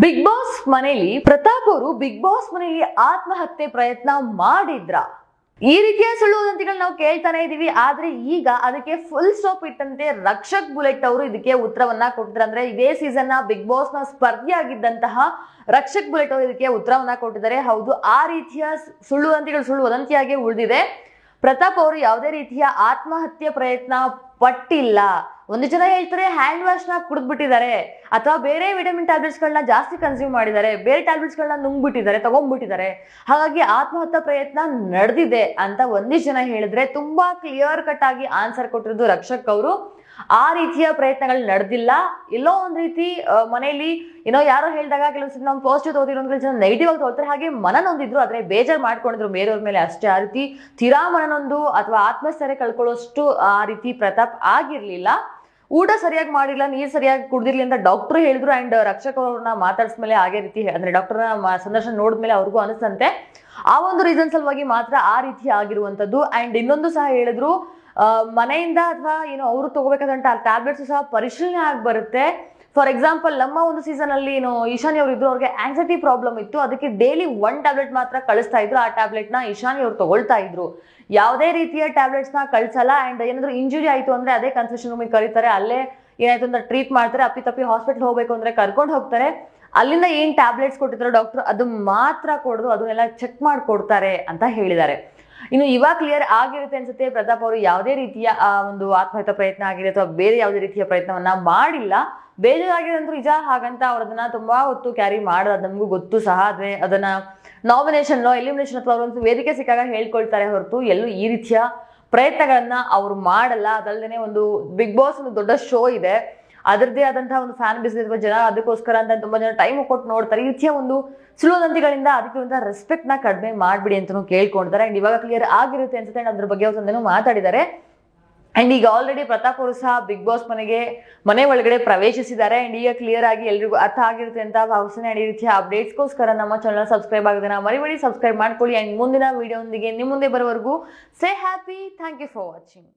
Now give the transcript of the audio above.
Big boss ಮನೆಯಲ್ಲಿ ಪ್ರತಾಪ್ ಅವರು big boss ಮನೆಯಲ್ಲಿ ಆತ್ಮಹತ್ಯೆ ಪ್ರಯತ್ನ ಮಾಡಿದ್ರ? ಈ ರೀತಿಯ ಸುಳ್ಳು ವದಂತಿಗಳು ನಾವು ಕೇಳ್ತಾನೆ ಇದೀವಿ. ಆದ್ರೆ ಈಗ ಅದಕ್ಕೆ ಫುಲ್ ಸ್ಟಾಪ್ ಇಟ್ಟಂತೆ ರಕ್ಷಕ್ ಬುಲೆಟ್ ಅವರು ಇದಕ್ಕೆ ಉತ್ತರವನ್ನ ಕೊಟ್ಟಿದ್ದಾರೆ. ಅಂದ್ರೆ ಇದೇ ಸೀಸನ್ ನ ಬಿಗ್ ಬಾಸ್ ನ ಸ್ಪರ್ಧಿಯಾಗಿದ್ದಂತಹ ರಕ್ಷಕ್ ಬುಲೆಟ್ ಅವರು ಇದಕ್ಕೆ ಉತ್ತರವನ್ನ ಕೊಟ್ಟಿದ್ದಾರೆ. ಹೌದು, ಆ ರೀತಿಯ ಸುಳ್ಳು ವದಂತಿಗಳು ಸುಳ್ಳು ವದಂತಿಯಾಗಿ ಉಳಿದಿದೆ. ಪ್ರತಾಪ್ ಅವರು ಯಾವುದೇ ರೀತಿಯ ಆತ್ಮಹತ್ಯೆ ಪ್ರಯತ್ನ ಪಟ್ಟಿಲ್ಲ. ಒಂದು ಜನ ಹೇಳ್ತಾರೆ ಹ್ಯಾಂಡ್ ವಾಶ್ ನ ಕುಡಿದ್ಬಿಟ್ಟಿದ್ದಾರೆ, ಅಥವಾ ಬೇರೆ ವಿಟಮಿನ್ ಟ್ಯಾಬ್ಲೆಟ್ಸ್ ಗಳನ್ನ ಜಾಸ್ತಿ ಕನ್ಸ್ಯೂಮ್ ಮಾಡಿದ್ದಾರೆ, ಬೇರೆ ಟ್ಯಾಬ್ಲೆಟ್ಸ್ ಗಳನ್ನ ನುಂಗ್ಬಿಟ್ಟಿದ್ದಾರೆ, ತಗೊಂಡ್ಬಿಟ್ಟಿದ್ದಾರೆ, ಹಾಗಾಗಿ ಆತ್ಮಹತ್ಯೆ ಪ್ರಯತ್ನ ನಡೆದಿದೆ ಅಂತ ಒಂದಿಷ್ಟು ಜನ ಹೇಳಿದ್ರೆ, ತುಂಬಾ ಕ್ಲಿಯರ್ ಕಟ್ ಆಗಿ ಆನ್ಸರ್ ಕೊಟ್ಟಿರೋದು ರಕ್ಷಕ್ ಅವರು. ಆ ರೀತಿಯ ಪ್ರಯತ್ನಗಳು ನಡೆದಿಲ್ಲ. ಎಲ್ಲೋ ಒಂದ್ ರೀತಿ ಮನೆಯಲ್ಲಿ ಏನೋ ಯಾರೋ ಹೇಳಿದಾಗ ಕೆಲವು ನಾವು ಪಾಸಿಟಿವ್ ತಗೋತಿರೋ ಕೆಲವು ಜನ ನೆಗೆಟಿವ್ ಆಗಿ ತಗೋತಾರೆ. ಹಾಗೆ ಮನನೊಂದಿದ್ರು, ಆದ್ರೆ ಬೇಜಾರು ಮಾಡ್ಕೊಂಡಿದ್ರು ಬೇರೆಯವ್ರ ಮೇಲೆ ಅಷ್ಟೇ. ಆ ರೀತಿ ತೀರಾ ಮನನೊಂದು ಅಥವಾ ಆತ್ಮಸ್ಥೈರ್ಯ ಕಳ್ಕೊಳ್ಳೋಷ್ಟು ಆ ರೀತಿ ಪ್ರತಾಪ್ ಆಗಿರ್ಲಿಲ್ಲ. ಊಟ ಸರಿಯಾಗಿ ಮಾಡಿಲ್ಲ, ನೀರ್ ಸರಿಯಾಗಿ ಕುಡ್ದಿರ್ಲಿ ಅಂತ ಡಾಕ್ಟರ್ ಹೇಳಿದ್ರು. ಅಂಡ್ ರಕ್ಷಕ್ ಅವ್ರನ್ನ ಮಾತಾಡ್ಸ್ಮೇಲೆ ಹಾಗೆ ರೀತಿ ಅಂದ್ರೆ ಡಾಕ್ಟರ್ನ ಸಂದರ್ಶನ ನೋಡಿದ್ಮೇಲೆ ಅವ್ರಿಗೂ ಅನಿಸ್ತಂತೆ ಆ ಒಂದು ರೀಸನ್ ಸಲುವಾಗಿ ಮಾತ್ರ ಆ ರೀತಿ ಆಗಿರುವಂತದ್ದು. ಅಂಡ್ ಇನ್ನೊಂದು ಸಹ ಹೇಳಿದ್ರು, ಮನೆಯಿಂದ ಅಥವಾ ಏನೋ ಅವರು ತಗೋಬೇಕಾದಂತ ಟ್ಯಾಬ್ಲೆಟ್ಸ್ ಸಹ ಪರಿಶೀಲನೆ ಆಗಿ ಬರುತ್ತೆ. ಫಾರ್ ಎಕ್ಸಾಂಪಲ್, ನಮ್ಮ ಒಂದು ಸೀಸನ್ ಅಲ್ಲಿ ಏನು ಈಶಾನಿ ಅವರು ಇದ್ರು, ಅವ್ರಿಗೆ ಆಂಗ್ಸೈಟಿ ಪ್ರಾಬ್ಲಮ್ ಇತ್ತು, ಅದಕ್ಕೆ ಡೈಲಿ 1 ಟ್ಯಾಬ್ಲೆಟ್ ಮಾತ್ರ ಕಳಿಸ್ತಾ ಇದ್ರು. ಆ ಟ್ಯಾಬ್ಲೆಟ್ ನ ಈಶಾನಿ ಅವರು ತಗೊಳ್ತಾ ಇದ್ರು. ಯಾವುದೇ ರೀತಿಯ ಟ್ಯಾಬ್ಲೆಟ್ಸ್ ನ ಕಳ್ಸಲ್ಲ. ಅಂಡ್ ಏನಾದ್ರು ಇಂಜುರಿ ಆಯ್ತು ಅಂದ್ರೆ ಅದೇ ಕನ್ಸಲ್ಟೇಷನ್ ರೂಮಿಗೆ ಕರೀತಾರೆ, ಅಲ್ಲೇ ಏನಾಯ್ತು ಅಂತ ಟ್ರೀಟ್ ಮಾಡ್ತಾರೆ. ಅಪ್ಪಿ ಹಾಸ್ಪಿಟಲ್ ಹೋಗ್ಬೇಕು ಅಂದ್ರೆ ಕರ್ಕೊಂಡು ಹೋಗ್ತಾರೆ. ಅಲ್ಲಿಂದ ಏನ್ ಟ್ಯಾಬ್ಲೆಟ್ಸ್ ಕೊಟ್ಟಿದ್ರು ಡಾಕ್ಟರ್ ಅದು ಮಾತ್ರ ಕೊಡೋದು, ಅದನ್ನೆಲ್ಲ ಚೆಕ್ ಮಾಡ್ಕೊಡ್ತಾರೆ ಅಂತ ಹೇಳಿದ್ದಾರೆ. ಇನ್ನು ಇವಾಗ ಕ್ಲಿಯರ್ ಆಗಿರುತ್ತೆ ಅನ್ಸುತ್ತೆ, ಪ್ರತಾಪ್ ಅವರು ಯಾವುದೇ ರೀತಿಯ ಒಂದು ಆತ್ಮಹತ್ಯೆ ಪ್ರಯತ್ನ ಆಗಿದೆ ಅಥವಾ ಬೇರೆ ಯಾವುದೇ ರೀತಿಯ ಪ್ರಯತ್ನವನ್ನ ಮಾಡಿಲ್ಲ. ಬೇಜಾರಾಗಿದೆ ಅಂದ್ರೂ ನಿಜ, ಹಾಗಂತ ಅವ್ರು ಅದನ್ನ ತುಂಬಾ ಹೊತ್ತು ಕ್ಯಾರಿ ಮಾಡೋದು ನಮಗೂ ಗೊತ್ತು ಸಹ. ಆದ್ರೆ ಅದನ್ನ ನಾಮಿನೇಷನ್ ಎಲಿಮಿನೇಷನ್ ಅಥವಾ ಅವರೊಂದು ವೇದಿಕೆ ಸಿಕ್ಕಾಗ ಹೇಳ್ಕೊಳ್ತಾರೆ ಹೊರತು ಎಲ್ಲೂ ಈ ರೀತಿಯ ಪ್ರಯತ್ನಗಳನ್ನ ಅವ್ರು ಮಾಡಲ್ಲ. ಅದಲ್ಲದೆ ಒಂದು ಬಿಗ್ ಬಾಸ್ ಒಂದು ದೊಡ್ಡ ಶೋ ಇದೆ, ಅದರದ್ದೇ ಆದಂತಹ ಒಂದು ಫ್ಯಾನ್ ಬೇಸ್ ಅಥವಾ ಜನ ಅದಕ್ಕೋಸ್ಕರ ಅಂತ ತುಂಬಾ ಜನ ಟೈಮ್ ಕೊಟ್ಟು ನೋಡ್ತಾರೆ. ಈ ರೀತಿಯ ಒಂದು ಸುಳ್ಳುದಂತಿಗಳಿಂದ ಅದಕ್ಕೆ ರೆಸ್ಪೆಕ್ಟ್ ನ ಕಡಿಮೆ ಮಾಡ್ಬಿಡಿ ಅಂತಾನು ಕೇಳ್ಕೊಂಡಿದ್ದಾರೆ. ಅಂಡ್ ಇವಾಗ ಕ್ಲಿಯರ್ ಆಗಿರುತ್ತೆ ಅನ್ಸುತ್ತೆ. ಅಂಡ್ ಅದ್ರ ಬಗ್ಗೆ ಒಂದೇನು ಮಾತಾಡಿದ್ದಾರೆ. ಅಂಡ್ ಈಗ ಆಲ್ರೆಡಿ ಪ್ರತಾಪ್ ಅವರು ಸಹ ಬಿಗ್ ಬಾಸ್ ಮನೆ ಒಳಗಡೆ ಪ್ರವೇಶಿಸಿದ್ದಾರೆ. ಅಂಡ್ ಈಗ ಕ್ಲಿಯರ್ ಆಗಿ ಎಲ್ರಿಗೂ ಅರ್ಥ ಆಗಿರುತ್ತೆ ಅಂತ ಭಾವಿಸ್ತೀನಿ. ಅಂಡ್ ಈ ರೀತಿಯ ಅಪ್ಡೇಟ್ಸ್ಗೋಸ್ಕರ ನಮ್ಮ ಚಾನಲ್ ಸಬ್ಸ್ಕ್ರೈಬ್ ಆಗೋದನ್ನ ಮರಿಬೇಡಿ, ಸಬ್ಸ್ಕ್ರೈಬ್ ಮಾಡ್ಕೊಳ್ಳಿ. ಅಂಡ್ ಮುಂದಿನ ವಿಡಿಯೋದೊಂದಿಗೆ ನಿಮ್ಮ ಮುಂದೆ ಬರೋವರೆಗೂ stay happy. Thank you for watching.